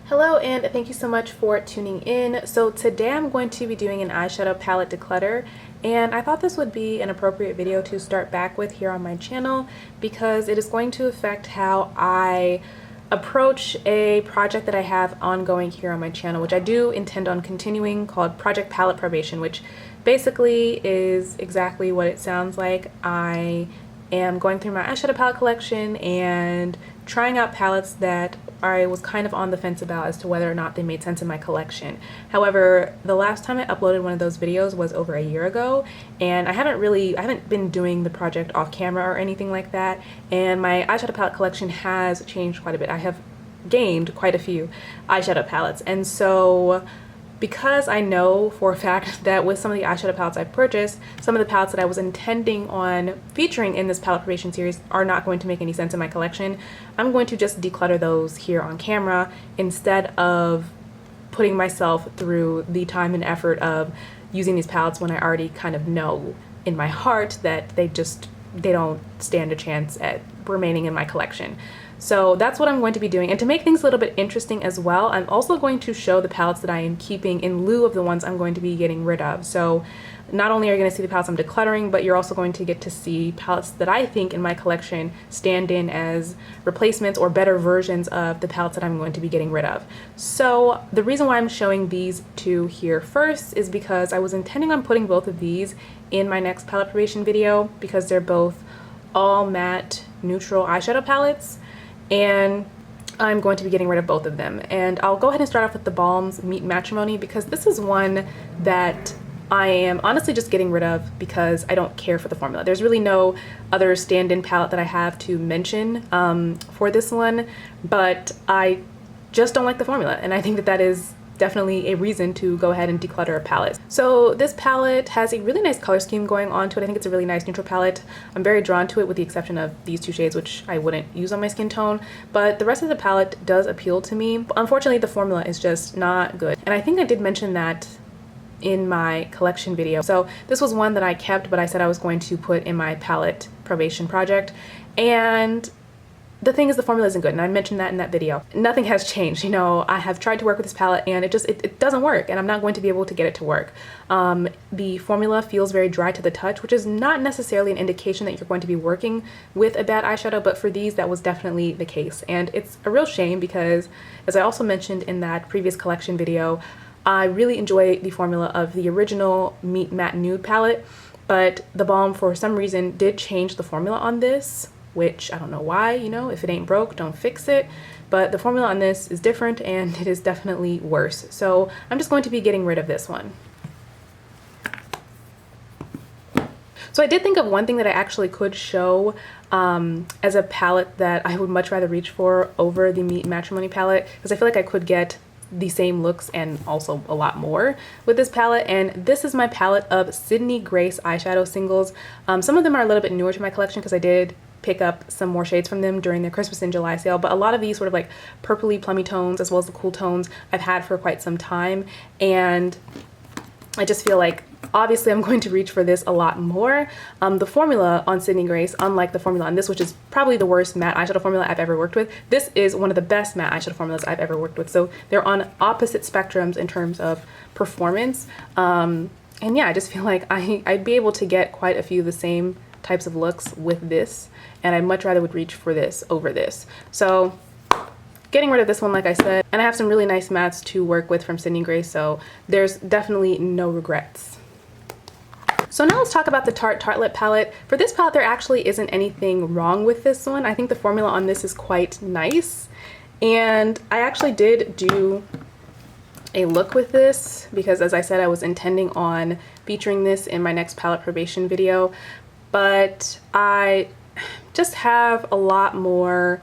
Hello and thank you so much for tuning in. So today I'm going to be doing an eyeshadow palette declutter, and I thought this would be an appropriate video to start back with here on my channel because it is going to affect how I approach a project that I have ongoing here on my channel, which I do intend on continuing, called Project Palette Probation, which basically is exactly what it sounds like. I am going through my eyeshadow palette collection and trying out palettes that I was kind of on the fence about as to whether or not they made sense in my collection. However, the last time I uploaded one of those videos was over a year ago, and I haven't been doing the project off camera or anything like that, and my eyeshadow palette collection has changed quite a bit. I have gained quite a few eyeshadow palettes, and so because I know for a fact that with some of the eyeshadow palettes I've purchased, some of the palettes that I was intending on featuring in this palette probation series are not going to make any sense in my collection, I'm going to just declutter those here on camera instead of putting myself through the time and effort of using these palettes when I already kind of know in my heart that they don't stand a chance at remaining in my collection. So that's what I'm going to be doing. And to make things a little bit interesting as well, I'm also going to show the palettes that I am keeping in lieu of the ones I'm going to be getting rid of. So not only are you going to see the palettes I'm decluttering, but you're also going to get to see palettes that I think in my collection stand in as replacements or better versions of the palettes that I'm going to be getting rid of. So the reason why I'm showing these two here first is because I was intending on putting both of these in my next palette probation video because they're both all matte neutral eyeshadow palettes, and I'm going to be getting rid of both of them. And I'll go ahead and start off with TheBalm's Meet Matrimony because this is one that I am honestly just getting rid of because I don't care for the formula. There's really no other stand-in palette that I have to mention for this one, but I just don't like the formula, and I think that that is definitely a reason to go ahead and declutter a palette. So this palette has a really nice color scheme going on to it. I think it's a really nice neutral palette. I'm very drawn to it with the exception of these two shades, which I wouldn't use on my skin tone, but the rest of the palette does appeal to me. Unfortunately, the formula is just not good. And I think I did mention that in my collection video. So this was one that I kept, but I said I was going to put in my palette probation project. And the thing is, the formula isn't good, and I mentioned that in that video. Nothing has changed. You know, I have tried to work with this palette and it doesn't work, and I'm not going to be able to get it to work. The formula feels very dry to the touch, which is not necessarily an indication that you're going to be working with a bad eyeshadow, but for these that was definitely the case. And it's a real shame because, as I also mentioned in that previous collection video, I really enjoy the formula of the original Meet Matte Nude palette, but TheBalm for some reason did change the formula on this, which I don't know why. You know, if it ain't broke, don't fix it. But the formula on this is different and it is definitely worse. So I'm just going to be getting rid of this one. So I did think of one thing that I actually could show as a palette that I would much rather reach for over the Meet Matrimony palette, because I feel like I could get the same looks and also a lot more with this palette. And this is my palette of Sydney Grace eyeshadow singles. Some of them are a little bit newer to my collection because I did pick up some more shades from them during their Christmas and July sale, but a lot of these sort of like purpley plummy tones as well as the cool tones I've had for quite some time, and I just feel like obviously I'm going to reach for this a lot more. The formula on Sydney Grace, unlike the formula on this, which is probably the worst matte eyeshadow formula I've ever worked with, this is one of the best matte eyeshadow formulas I've ever worked with. So they're on opposite spectrums in terms of performance, and yeah, I just feel like I'd be able to get quite a few of the same types of looks with this, and I much rather would reach for this over this. So getting rid of this one, like I said, and I have some really nice mattes to work with from Sydney Grace, so there's definitely no regrets. So now let's talk about the Tarte Tartlelette palette. For this palette, there actually isn't anything wrong with this one. I think the formula on this is quite nice, and I actually did do a look with this because, as I said, I was intending on featuring this in my next palette probation video, but I just have a lot more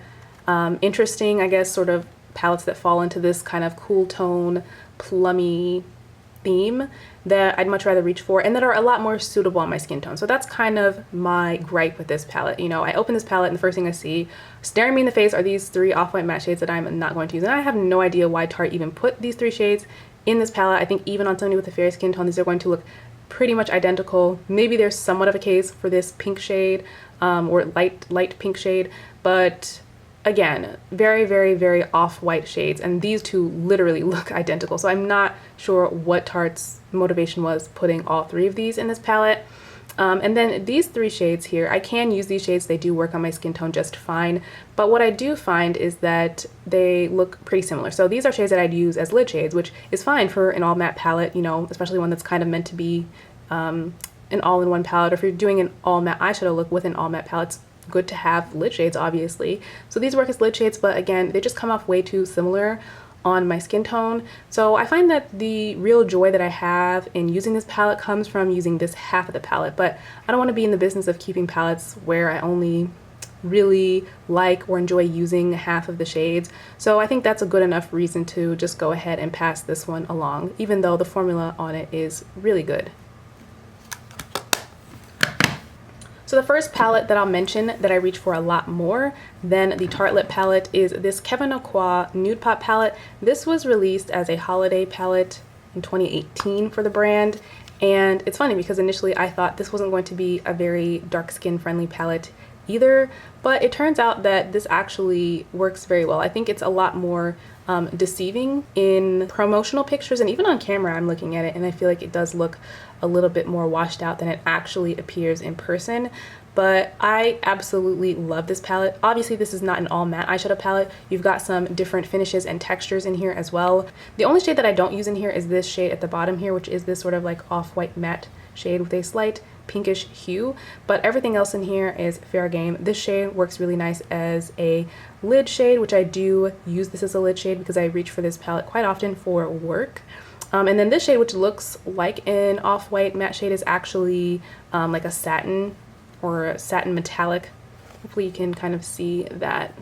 interesting, I guess, sort of palettes that fall into this kind of cool tone, plummy theme that I'd much rather reach for and that are a lot more suitable on my skin tone. So that's kind of my gripe with this palette. You know, I open this palette and the first thing I see staring me in the face are these three off-white matte shades that I'm not going to use. And I have no idea why Tarte even put these three shades in this palette. I think even on somebody with a fair skin tone, these are going to look pretty much identical. Maybe there's somewhat of a case for this pink shade or light pink shade, but again, very, very, very off-white shades, and these two literally look identical. So I'm not sure what Tarte's motivation was putting all three of these in this palette. And then these three shades here, I can use these shades. They do work on my skin tone just fine. But what I do find is that they look pretty similar. So these are shades that I'd use as lid shades, which is fine for an all matte palette, you know, especially one that's kind of meant to be an all-in-one palette. Or if you're doing an all matte eyeshadow look with an all matte palette, it's good to have lid shades, obviously. So these work as lid shades, but again, they just come off way too similar on my skin tone. So I find that the real joy that I have in using this palette comes from using this half of the palette, but I don't want to be in the business of keeping palettes where I only really like or enjoy using half of the shades. So I think that's a good enough reason to just go ahead and pass this one along, even though the formula on it is really good. So the first palette that I'll mention that I reach for a lot more than the Tartelette palette is this Kevyn Aucoin Nude Pop palette. This was released as a holiday palette in 2018 for the brand. And it's funny because initially I thought this wasn't going to be a very dark skin friendly palette either, but it turns out that this actually works very well. I think it's a lot more deceiving in promotional pictures, and even on camera I'm looking at it and I feel like it does look a little bit more washed out than it actually appears in person. But I absolutely love this palette. Obviously this is not an all matte eyeshadow palette. You've got some different finishes and textures in here as well. The only shade that I don't use in here is this shade at the bottom here, which is this sort of like off-white matte shade with a slight pinkish hue, but everything else in here is fair game. This shade works really nice as a lid shade, which I do use this as a lid shade because I reach for this palette quite often for work. And then this shade, which looks like an off-white matte shade, is actually like a satin or a satin metallic. Hopefully you can kind of see that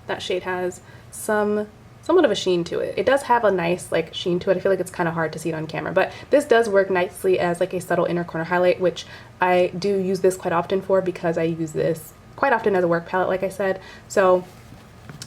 that shade has somewhat of a sheen to it. It does have a nice like sheen to it. I feel like it's kind of hard to see it on camera, but this does work nicely as like a subtle inner corner highlight, which I do use this quite often for because I use this quite often as a work palette, like I said. So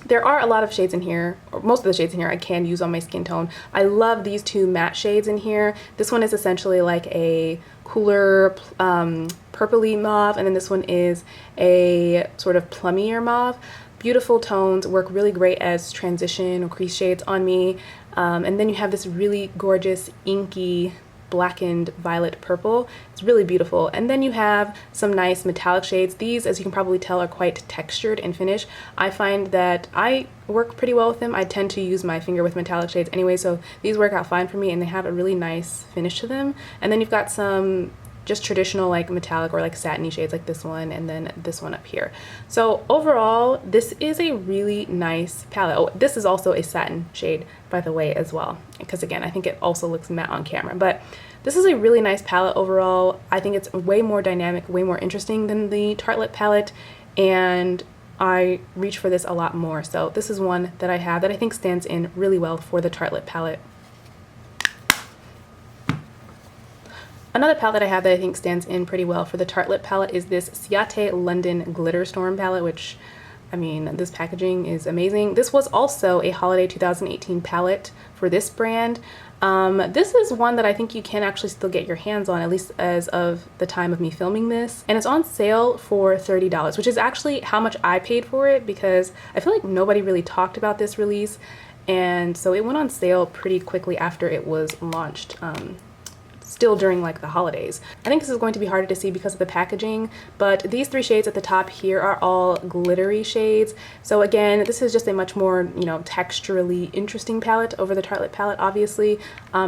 there are a lot of shades in here, or most of the shades in here I can use on my skin tone. I love these two matte shades in here. This one is essentially like a cooler purpley mauve, and then this one is a sort of plummier mauve. Beautiful tones, work really great as transition or crease shades on me. And then you have this really gorgeous inky blackened violet purple. It's really beautiful. And then you have some nice metallic shades. These, as you can probably tell, are quite textured and finished. I find that I work pretty well with them. I tend to use my finger with metallic shades anyway, so these work out fine for me and they have a really nice finish to them. And then you've got some just traditional like metallic or like satiny shades like this one, and then this one up here. So overall, this is a really nice palette. Oh, this is also a satin shade, by the way, as well, because again, I think it also looks matte on camera. But this is a really nice palette overall. I think it's way more dynamic, way more interesting than the Tartelette palette, and I reach for this a lot more. So this is one that I have that I think stands in really well for the Tartelette palette. Another palette that I have that I think stands in pretty well for the Tartelette palette is this Ciate London Glitter Storm palette, which, I mean, this packaging is amazing. This was also a holiday 2018 palette for this brand. This is one that I think you can actually still get your hands on, at least as of the time of me filming this. And it's on sale for $30, which is actually how much I paid for it, because I feel like nobody really talked about this release. And so it went on sale pretty quickly after it was launched. Still during like the holidays. I think this is going to be harder to see because of the packaging, but these three shades at the top here are all glittery shades. So again, this is just a much more, you know, texturally interesting palette over the Tartelette palette, obviously.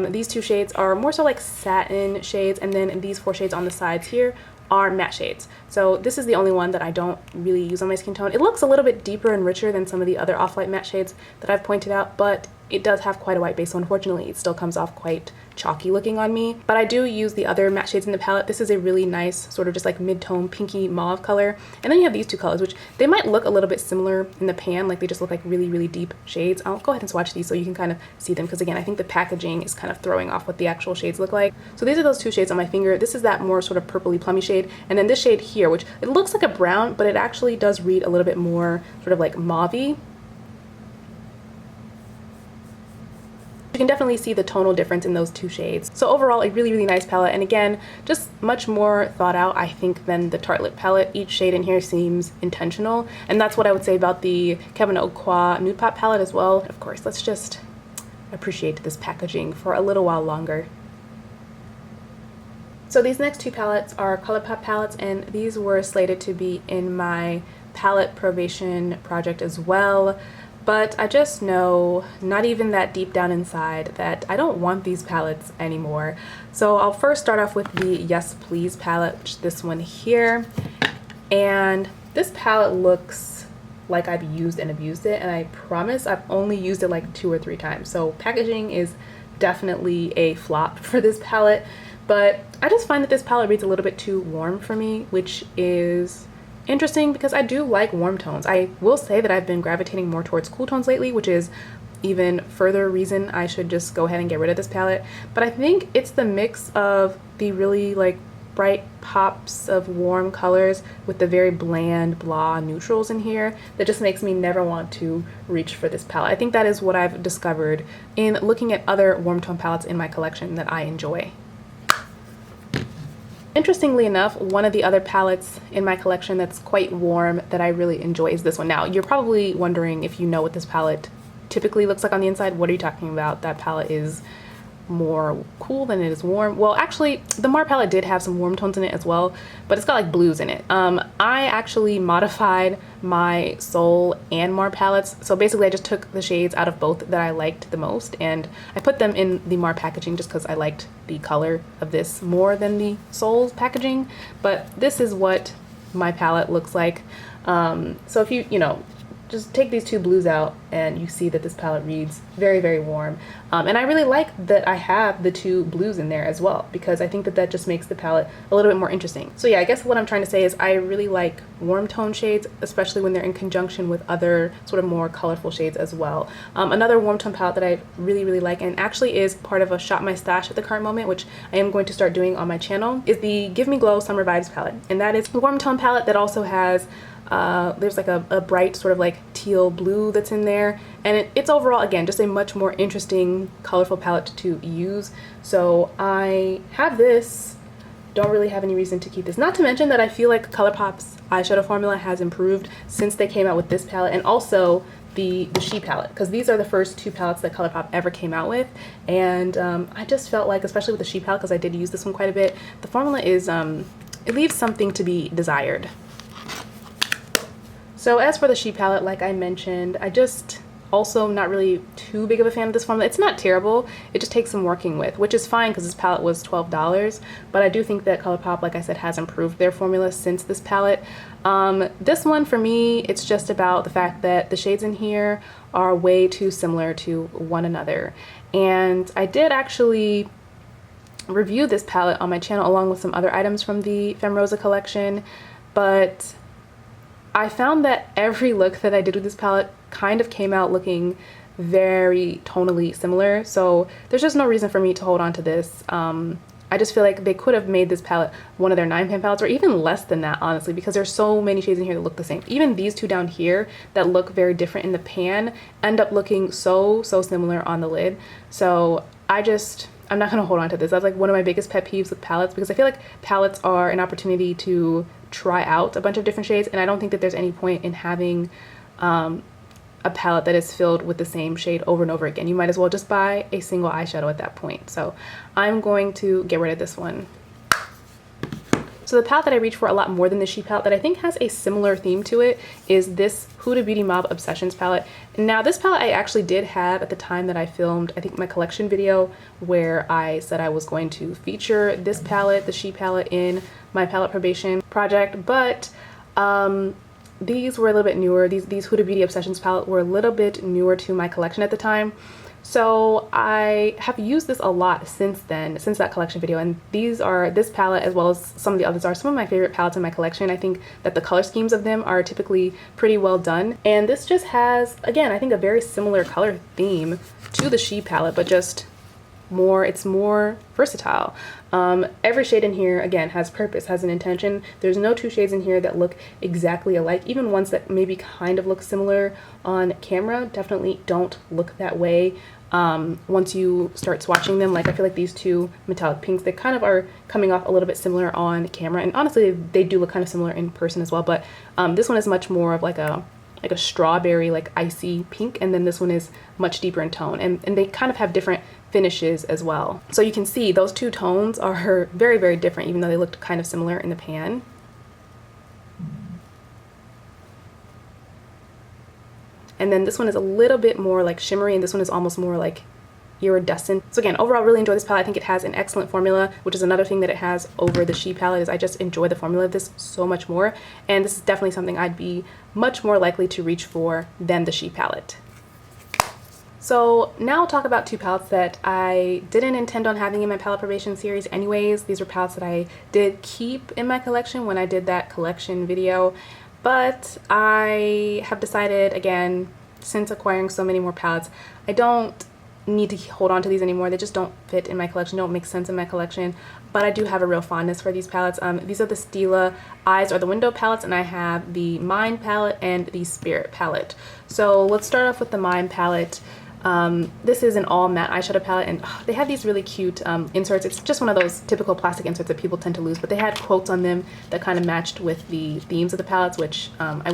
These two shades are more so like satin shades, and then these four shades on the sides here are matte shades. So this is the only one that I don't really use on my skin tone. It looks a little bit deeper and richer than some of the other off-white matte shades that I've pointed out, but it does have quite a white base, so unfortunately it still comes off quite chalky looking on me. But I do use the other matte shades in the palette. This is a really nice sort of just like mid-tone pinky mauve color, and then you have these two colors, which they might look a little bit similar in the pan, like they just look like really, really deep shades. I'll go ahead and swatch these so you can kind of see them, because again, I think the packaging is kind of throwing off what the actual shades look like. So these are those two shades on my finger. This is that more sort of purpley plummy shade, and then this shade here, which it looks like a brown, but it actually does read a little bit more sort of like mauve-y. You can definitely see the tonal difference in those two shades. So overall, a really, really nice palette. And again, just much more thought out, I think, than the Tartelette palette. Each shade in here seems intentional. And that's what I would say about the Kevyn Aucoin Nude Pop palette as well. Of course, let's just appreciate this packaging for a little while longer. So these next two palettes are Colourpop palettes, and these were slated to be in my palette probation project as well. But I just know, not even that deep down inside, that I don't want these palettes anymore. So I'll first start off with the Yes Please palette, which is this one here. And this palette looks like I've used and abused it, and I promise I've only used it like 2 or 3 times. So packaging is definitely a flop for this palette. But I just find that this palette reads a little bit too warm for me, which is interesting because I do like warm tones. I will say that I've been gravitating more towards cool tones lately, which is even further reason I should just go ahead and get rid of this palette. But I think it's the mix of the really like bright pops of warm colors with the very bland blah neutrals in here that just makes me never want to reach for this palette. I think that is what I've discovered in looking at other warm tone palettes in my collection that I enjoy. Interestingly enough, one of the other palettes in my collection that's quite warm that I really enjoy is this one. Now, you're probably wondering if you know what this palette typically looks like on the inside. What are you talking about? That palette is more cool than it is warm. Well, actually, the Mauve palette did have some warm tones in it as well, but it's got like blues in it. I actually modified my Sol and Mauve palettes. So basically, I just took the shades out of both that I liked the most, and I put them in the Mauve packaging just because I liked the color of this more than the Sol's packaging. But this is what my palette looks like. So if you know, just take these two blues out and you see that this palette reads very, very warm. And I really like that I have the two blues in there as well, because I think that that just makes the palette a little bit more interesting. So yeah, I guess what I'm trying to say is I really like warm tone shades, especially when they're in conjunction with other sort of more colorful shades as well. Another warm tone palette that I really, really like, and actually is part of a Shop My Stash at the current moment, which I am going to start doing on my channel, is the Give Me Glow Summer Vibes palette. And that is a warm tone palette that also has there's like a bright sort of like teal blue that's in there, and it's overall, again, just a much more interesting, colorful palette to use. So I have this, don't really have any reason to keep this. Not to mention that I feel like Colourpop's eyeshadow formula has improved since they came out with this palette, and also the She palette, because these are the first 2 palettes that Colourpop ever came out with. And I just felt like, especially with the She palette, because I did use this one quite a bit, the formula is, it leaves something to be desired. So as for the She palette, like I mentioned, I just also not really too big of a fan of this formula. It's not terrible, it just takes some working with, which is fine because this palette was $12. But I do think that Colourpop, like I said, has improved their formula since this palette. This one, for me, it's just about the fact that the shades in here are way too similar to one another. And I did actually review this palette on my channel along with some other items from the Femme Rosa collection, but I found that every look that I did with this palette kind of came out looking very tonally similar. So there's just no reason for me to hold on to this. I just feel like they could have made this palette one of their 9-pan palettes, or even less than that, honestly, because there's so many shades in here that look the same. Even these 2 down here that look very different in the pan end up looking so similar on the lid. So I'm not gonna hold on to this. That's like one of my biggest pet peeves with palettes, because I feel like palettes are an opportunity to try out a bunch of different shades, and I don't think that there's any point in having a palette that is filled with the same shade over and over again. You might as well just buy a single eyeshadow at that point. So I'm going to get rid of this one. So the palette that I reach for a lot more than the She palette, that I think has a similar theme to it, is this Huda Beauty Mauve Obsessions palette. Now this palette I actually did have at the time that I filmed, I think, my collection video, where I said I was going to feature this palette, the She palette, in my palette probation project. But these were a little bit newer. These Huda Beauty Obsessions palette were a little bit newer to my collection at the time. So I have used this a lot since then, since that collection video, and this palette, as well as some of the others, are some of my favorite palettes in my collection. I think that the color schemes of them are typically pretty well done, and this just has, again, I think a very similar color theme to the She palette, but just it's more versatile. Every shade in here, again, has purpose, has an intention. There's no 2 shades in here that look exactly alike. Even ones that maybe kind of look similar on camera definitely don't look that way once you start swatching them. Like I feel like these two metallic pinks, they kind of are coming off a little bit similar on camera, and honestly they do look kind of similar in person as well, but this one is much more of like a strawberry, like icy pink, and then this one is much deeper in tone, and they kind of have different finishes as well. So you can see those two tones are very, very different, even though they looked kind of similar in the pan. And then this one is a little bit more like shimmery, and this one is almost more like iridescent. So again, overall, really enjoy this palette. I think it has an excellent formula, which is another thing that it has over the She palette, is I just enjoy the formula of this so much more. And this is definitely something I'd be much more likely to reach for than the She palette. So now I'll talk about two palettes that I didn't intend on having in my palette probation series anyways. These are palettes that I did keep in my collection when I did that collection video. But I have decided, again, since acquiring so many more palettes, I don't need to hold on to these anymore. They just don't fit in my collection, don't make sense in my collection. But I do have a real fondness for these palettes. These are the Stila Eyes Are the Window palettes, and I have the Mind palette and the Spirit palette. So let's start off with the Mind palette. This is an all matte eyeshadow palette, and they have these really cute inserts. It's just one of those typical plastic inserts that people tend to lose, but they had quotes on them that kind of matched with the themes of the palettes, which I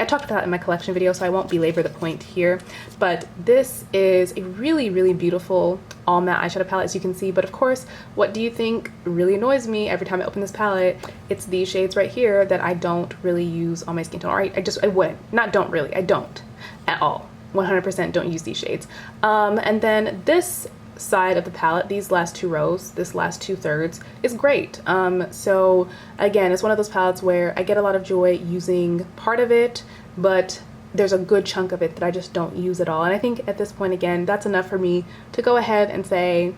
talked about that in my collection video, so I won't belabor the point here. But this is a really, really beautiful all matte eyeshadow palette, as you can see. But of course, what do you think really annoys me every time I open this palette? It's these shades right here that I don't really use on my skin tone. Or I wouldn't, not don't really, I don't at all. 100% don't use these shades. And then this side of the palette, these last two rows, this last 2/3 is great. So again, it's one of those palettes where I get a lot of joy using part of it, but there's a good chunk of it that I just don't use at all. And I think at this point, again, that's enough for me to go ahead and say,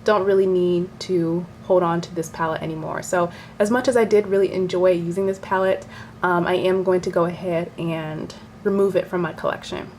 don't really need to hold on to this palette anymore. So as much as I did really enjoy using this palette, I am going to go ahead and remove it from my collection.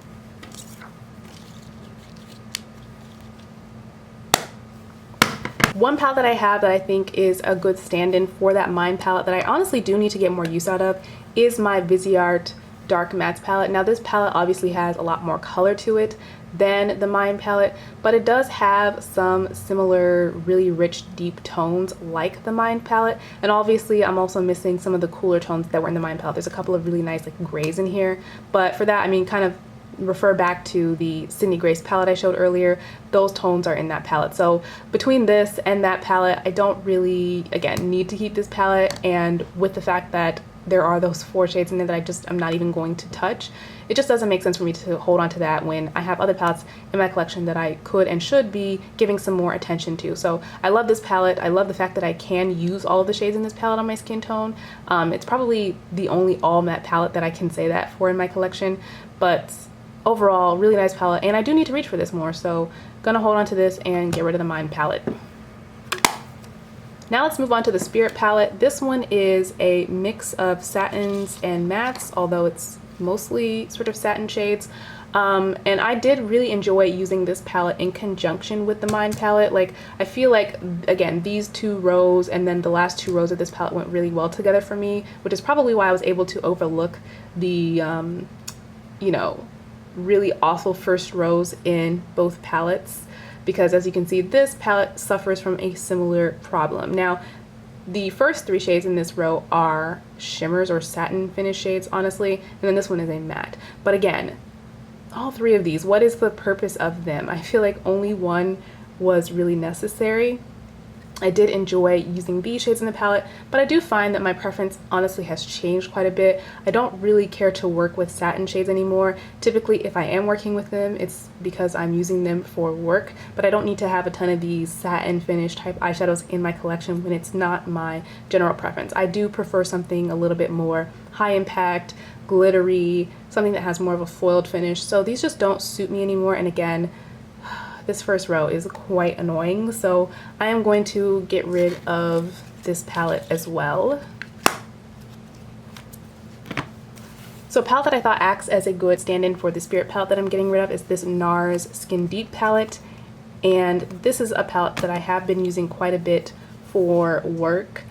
One palette that I have that I think is a good stand-in for that Mind palette that I honestly do need to get more use out of is my Viseart Dark Mattes palette. Now this palette obviously has a lot more color to it than the Mind palette, but it does have some similar really rich deep tones like the Mind palette. And obviously I'm also missing some of the cooler tones that were in the Mind palette. There's a couple of really nice like grays in here, but for that, I mean, kind of refer back to the Sydney Grace palette I showed earlier. Those tones are in that palette. So between this and that palette, I don't really, again, need to keep this palette. And with the fact that there are those 4 shades in there that I'm not even going to touch, it just doesn't make sense for me to hold on to that when I have other palettes in my collection that I could and should be giving some more attention to. So I love this palette. I love the fact that I can use all of the shades in this palette on my skin tone. It's probably the only all matte palette that I can say that for in my collection, but overall, really nice palette. And I do need to reach for this more, so gonna hold on to this and get rid of the Mind palette. Now let's move on to the Spirit palette. This one is a mix of satins and mattes, although it's mostly sort of satin shades. And I did really enjoy using this palette in conjunction with the Mind palette. Like, I feel like, again, these 2 rows and then the last 2 rows of this palette went really well together for me, which is probably why I was able to overlook the, you know, really awful first rows in both palettes. Because as you can see, this palette suffers from a similar problem. Now, the first 3 shades in this row are shimmers or satin finish shades, honestly, and then this one is a matte. But again, all 3 of these, what is the purpose of them? I feel like only one was really necessary. I did enjoy using these shades in the palette, but I do find that my preference honestly has changed quite a bit. I don't really care to work with satin shades anymore. Typically, if I am working with them, it's because I'm using them for work, but I don't need to have a ton of these satin finish type eyeshadows in my collection when it's not my general preference. I do prefer something a little bit more high impact, glittery, something that has more of a foiled finish. So these just don't suit me anymore. And again, this first row is quite annoying, so I am going to get rid of this palette as well. So a palette that I thought acts as a good stand-in for the Spirit palette that I'm getting rid of is this NARS Skin Deep palette. And this is a palette that I have been using quite a bit for work.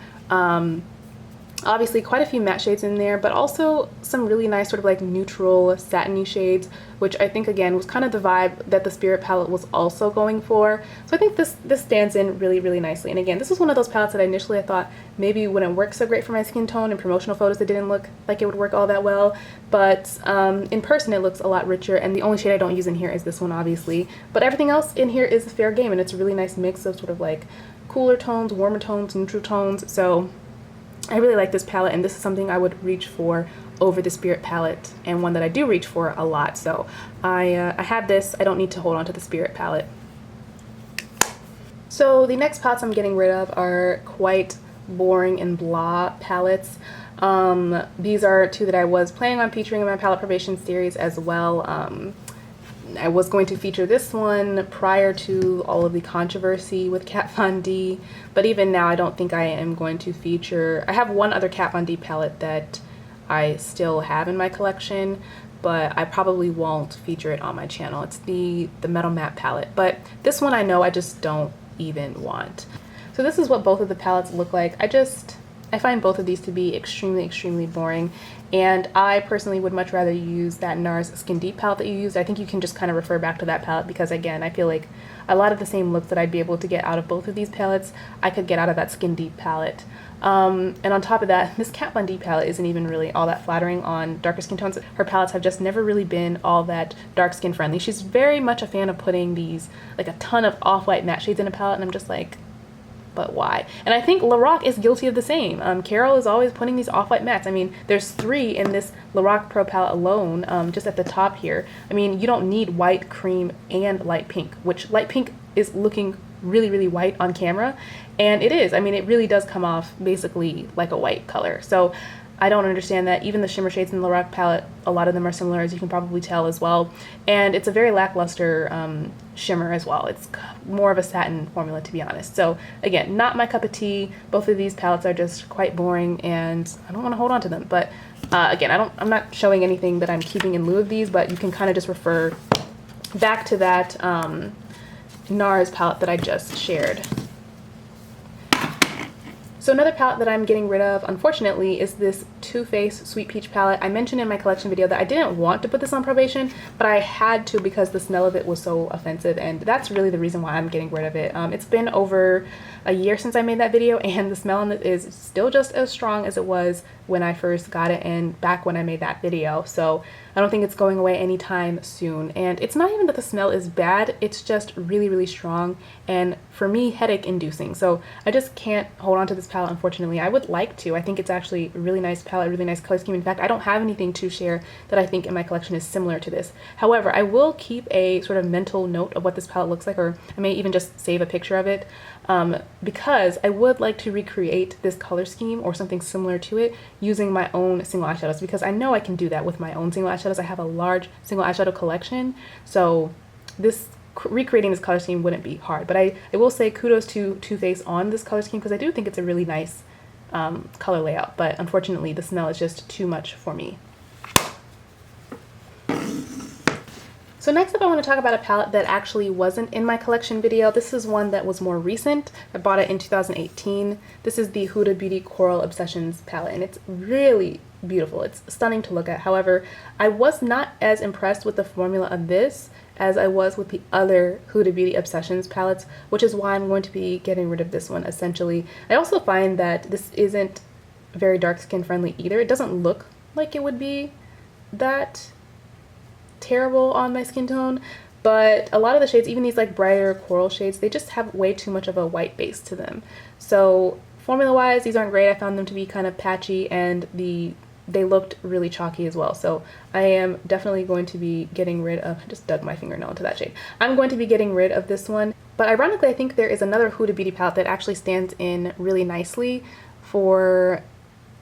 Obviously quite a few matte shades in there, but also some really nice sort of like neutral satiny shades, which I think again was kind of the vibe that the Spirit palette was also going for. So I think this stands in really nicely. And again, this was one of those palettes that initially I thought maybe wouldn't work so great for my skin tone. In promotional photos it didn't look like it would work all that well, but in person it looks a lot richer, and the only shade I don't use in here is this one, obviously. But everything else in here is fair game, and it's a really nice mix of sort of like cooler tones, warmer tones, neutral tones. So I really like this palette, and this is something I would reach for over the Spirit palette, and one that I do reach for a lot. So I have this. I don't need to hold on to the Spirit palette. So the next palettes I'm getting rid of are quite boring and blah palettes. These are two that I was planning on featuring in my palette probation series as well. I was going to feature this one prior to all of the controversy with Kat Von D, but even now I don't think I am going to feature. I have one other Kat Von D palette that I still have in my collection, but I probably won't feature it on my channel. It's the Metal Matte palette, but this one I know I just don't even want. So this is what both of the palettes look like. I find both of these to be extremely boring, and I personally would much rather use that NARS Skin Deep palette that you used. I think you can just kind of refer back to that palette, because again, I feel like a lot of the same looks that I'd be able to get out of both of these palettes, I could get out of that Skin Deep palette. And on top of that, this Kat Von D palette isn't even really all that flattering on darker skin tones. Her palettes have just never really been all that dark skin friendly. She's very much a fan of putting these, like a ton of off-white matte shades in a palette, and I'm just like, but why? And I think Lorac is guilty of the same. Carol is always putting these off-white mattes. I mean, there's 3 in this Lorac Pro palette alone, just at the top here. I mean, you don't need white, cream, and light pink, which light pink is looking really white on camera, and it is. I mean, it really does come off basically like a white color. So I don't understand that. Even the shimmer shades in the Lorac palette, a lot of them are similar, as you can probably tell as well. And it's a very lackluster shimmer as well. It's more of a satin formula, to be honest. So again, not my cup of tea. Both of these palettes are just quite boring, and I don't want to hold on to them. But again, I'm not showing anything that I'm keeping in lieu of these, but you can kind of just refer back to that NARS palette that I just shared. So another palette that I'm getting rid of, unfortunately, is this Too Faced Sweet Peach palette. I mentioned in my collection video that I didn't want to put this on probation, but I had to because the smell of it was so offensive, and that's really the reason why I'm getting rid of it. It's been over a year since I made that video, and the smell on it is still just as strong as it was when I first got it and back when I made that video. So I don't think it's going away anytime soon. And it's not even that the smell is bad, it's just really strong, and for me, headache inducing. So I just can't hold on to this palette, unfortunately. I would like to. I think it's actually a really nice palette, really nice color scheme. In fact, I don't have anything to share that I think in my collection is similar to this. However, I will keep a sort of mental note of what this palette looks like, or I may even just save a picture of it, because I would like to recreate this color scheme or something similar to it using my own single eyeshadows, because I know I can do that with my own single eyeshadows. I have a large single eyeshadow collection, so recreating this color scheme wouldn't be hard. But I will say kudos to Too Faced on this color scheme, because I do think it's a really nice color layout, but unfortunately the smell is just too much for me. So next up, I want to talk about a palette that actually wasn't in my collection video. This is one that was more recent. I bought it in 2018. This is the Huda Beauty Coral Obsessions palette, and it's really beautiful. It's stunning to look at. However, I was not as impressed with the formula of this as I was with the other Huda Beauty Obsessions palettes, which is why I'm going to be getting rid of this one, essentially. I also find that this isn't very dark skin friendly either. It doesn't look like it would be that terrible on my skin tone, but a lot of the shades, even these like brighter coral shades, they just have way too much of a white base to them. So formula wise, these aren't great. I found them to be kind of patchy, and they looked really chalky as well. So I am definitely going to be getting rid of, I just dug my fingernail into that shade. I'm going to be getting rid of this one. But ironically, I think there is another Huda Beauty palette that actually stands in really nicely for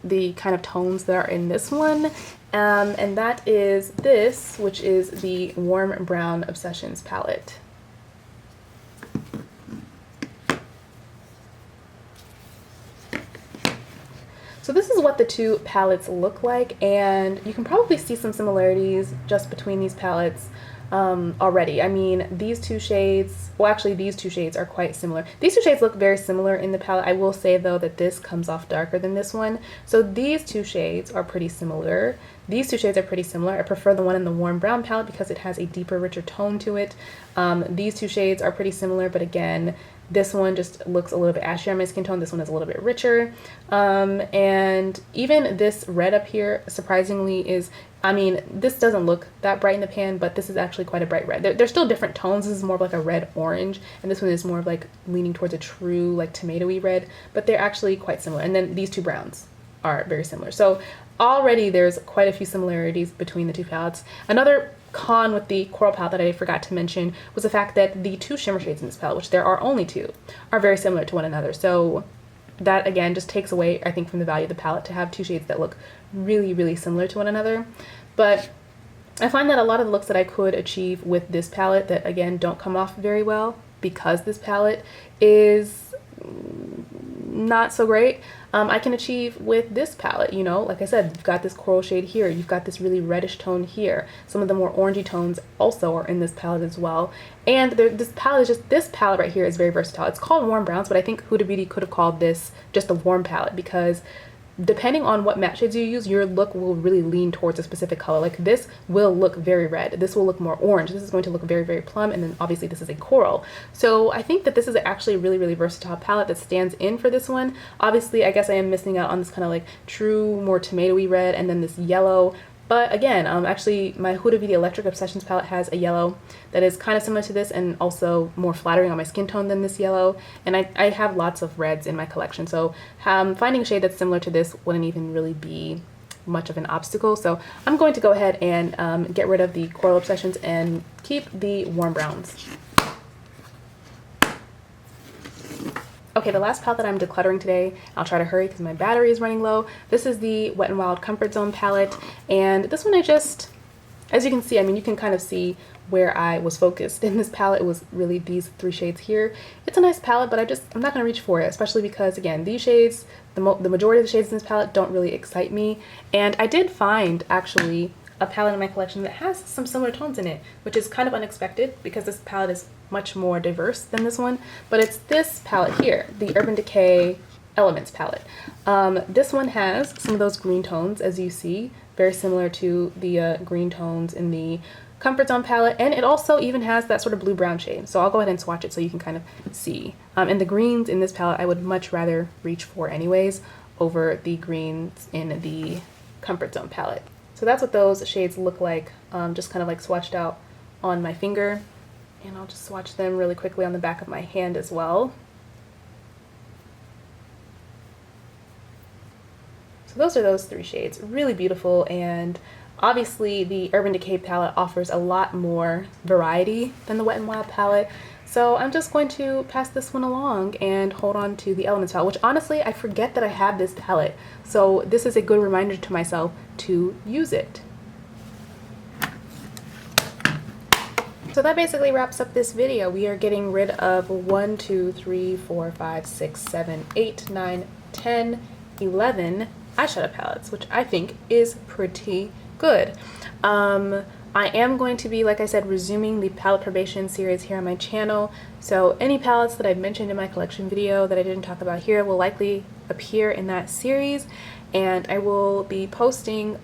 the kind of tones that are in this one. And that is this, which is the Warm Brown Obsessions palette. So this is what the two palettes look like, and you can probably see some similarities just between these palettes. already. I mean, these two shades, well actually these two shades are quite similar. These two shades look very similar in the palette. I will say though that this comes off darker than this one. So these two shades are pretty similar. These two shades are pretty similar. I prefer the one in the warm brown palette because it has a deeper, richer tone to it. These two shades are pretty similar, but again, this one just looks a little bit ashier on my skin tone. This one is a little bit richer. And even this red up here, surprisingly, is, I mean, this doesn't look that bright in the pan, but this is actually quite a bright red. They're still different tones. This is more of like a red-orange, and this one is more of like leaning towards a true like tomatoey red, but they're actually quite similar. And then these two browns are very similar. So already there's quite a few similarities between the two palettes. Another con with the coral palette that I forgot to mention was the fact that the two shimmer shades in this palette, which there are only two, are very similar to one another. So that again just takes away, I think, from the value of the palette to have two shades that look really, really similar to one another. But I find that a lot of the looks that I could achieve with this palette that again don't come off very well because this palette is not so great, I can achieve with this palette. You know, like I said, you've got this coral shade here, you've got this really reddish tone here, some of the more orangey tones also are in this palette as well. And this palette is just, this palette right here is very versatile. It's called warm browns, but I think Huda Beauty could have called this just a warm palette, because depending on what matte shades you use, your look will really lean towards a specific color. Like this will look very red, this will look more orange, this is going to look very, very plum, and then obviously this is a coral. So I think that this is actually a really, really versatile palette that stands in for this one. Obviously, I guess I am missing out on this kind of like true, more tomatoey red, and then this yellow. But again, actually my Huda Beauty Electric Obsessions palette has a yellow that is kind of similar to this and also more flattering on my skin tone than this yellow. And I have lots of reds in my collection, so finding a shade that's similar to this wouldn't even really be much of an obstacle. So I'm going to go ahead and get rid of the Coral Obsessions and keep the warm browns. Okay, the last palette that I'm decluttering today, I'll try to hurry because my battery is running low. This is the Wet n Wild Comfort Zone palette, and this one I just, as you can see, I mean, you can kind of see where I was focused in this palette. It was really these three shades here. It's a nice palette, but I'm not going to reach for it, especially because, again, these shades, the majority of the shades in this palette don't really excite me. And I did find, actually, a palette in my collection that has some similar tones in it, which is kind of unexpected because this palette is much more diverse than this one. But it's this palette here, the Urban Decay Elements palette. This one has some of those green tones, as you see, very similar to the green tones in the Comfort Zone palette, and it also even has that sort of blue-brown shade. So I'll go ahead and swatch it so you can kind of see. And the greens in this palette I would much rather reach for anyways over the greens in the Comfort Zone palette. So that's what those shades look like, just kind of like swatched out on my finger. And I'll just swatch them really quickly on the back of my hand as well. So those are those three shades, really beautiful, and obviously the Urban Decay palette offers a lot more variety than the Wet n Wild palette. So I'm just going to pass this one along and hold on to the Elements palette, which honestly I forget that I have this palette. So this is a good reminder to myself to use it. So that basically wraps up this video. We are getting rid of 1, 2, 3, 4, 5, 6, 7, 8, 9, 10, 11 eyeshadow palettes, which I think is pretty good. I am going to be, like I said, resuming the palette probation series here on my channel. So any palettes that I mentioned in my collection video that I didn't talk about here will likely appear in that series, and I will be posting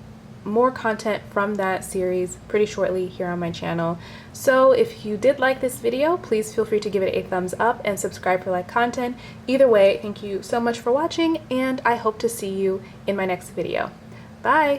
more content from that series pretty shortly here on my channel. So if you did like this video, please feel free to give it a thumbs up and subscribe for like content. Either way, thank you so much for watching, and I hope to see you in my next video. Bye!